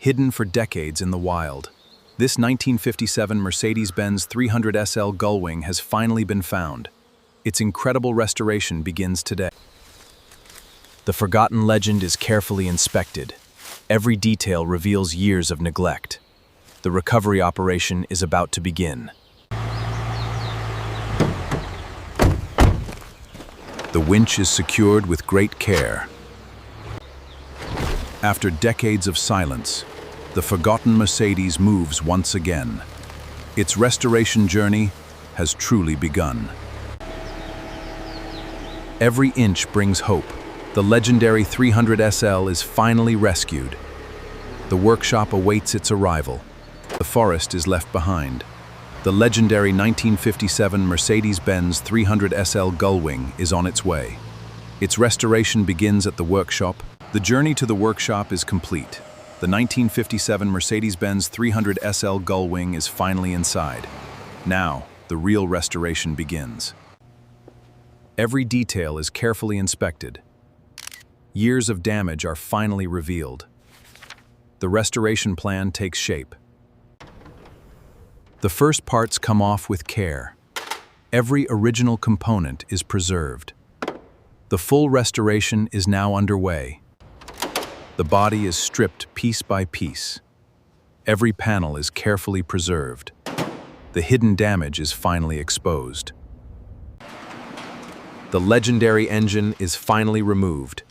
hidden for decades in the wild. This 1957 Mercedes-Benz 300SL Gullwing has finally been found. Its incredible restoration begins today. The forgotten legend is carefully inspected. Every detail reveals years of neglect. The recovery operation is about to begin. The winch is secured with great care. After decades of silence, the forgotten Mercedes moves once again. Its restoration journey has truly begun. Every inch brings hope. The legendary 300SL is finally rescued. The workshop awaits its arrival. The forest is left behind. The legendary 1957 Mercedes-Benz 300SL Gullwing is on its way. Its restoration begins at the workshop. The journey to the workshop is complete. The 1957 Mercedes-Benz 300SL Gullwing is finally inside. Now, the real restoration begins. Every detail is carefully inspected. Years of damage are finally revealed. The restoration plan takes shape. The first parts come off with care. Every original component is preserved. The full restoration is now underway. The body is stripped piece by piece. Every panel is carefully preserved. The hidden damage is finally exposed. The legendary engine is finally removed.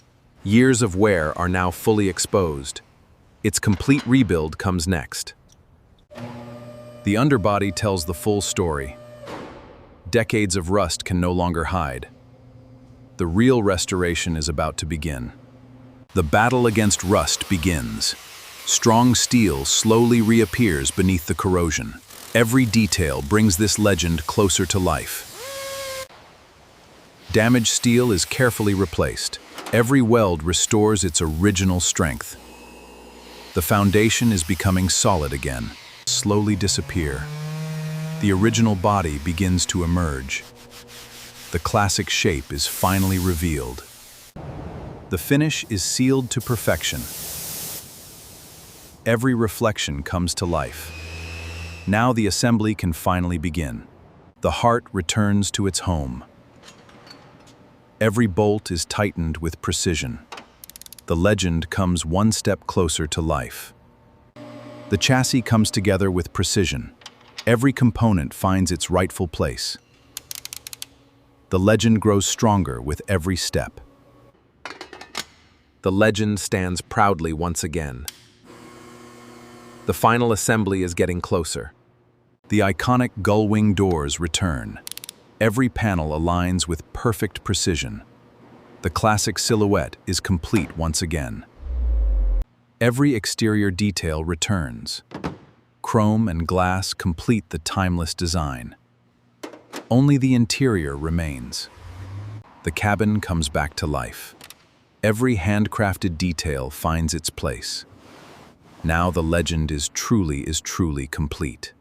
Years of wear are now fully exposed. Its complete rebuild comes next. The underbody tells the full story. Decades of rust can no longer hide. The real restoration is about to begin. The battle against rust begins. Strong steel slowly reappears beneath the corrosion. Every detail brings this legend closer to life. Damaged steel is carefully replaced. Every weld restores its original strength. The foundation is becoming solid again. Slowly disappear. The original body begins to emerge. The classic shape is finally revealed. The finish is sealed to perfection. Every reflection comes to life. Now the assembly can finally begin. The heart returns to its home. Every bolt is tightened with precision. The legend comes one step closer to life. The chassis comes together with precision. Every component finds its rightful place. The legend grows stronger with every step. The legend stands proudly once again. The final assembly is getting closer. The iconic Gullwing doors return. Every panel aligns with perfect precision. The classic silhouette is complete once again. Every exterior detail returns. Chrome and glass complete the timeless design. Only the interior remains. The cabin comes back to life. Every handcrafted detail finds its place. Now the legend is truly complete.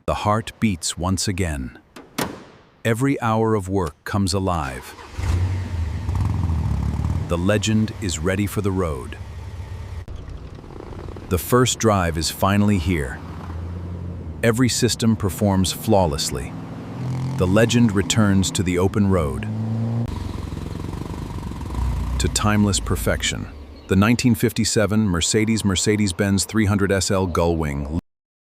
The heart beats once again. Every hour of work comes alive. The legend is ready for the road. The first drive is finally here. Every system performs flawlessly. The legend returns to the open road. To timeless perfection. The 1957 Mercedes-Benz 300SL Gullwing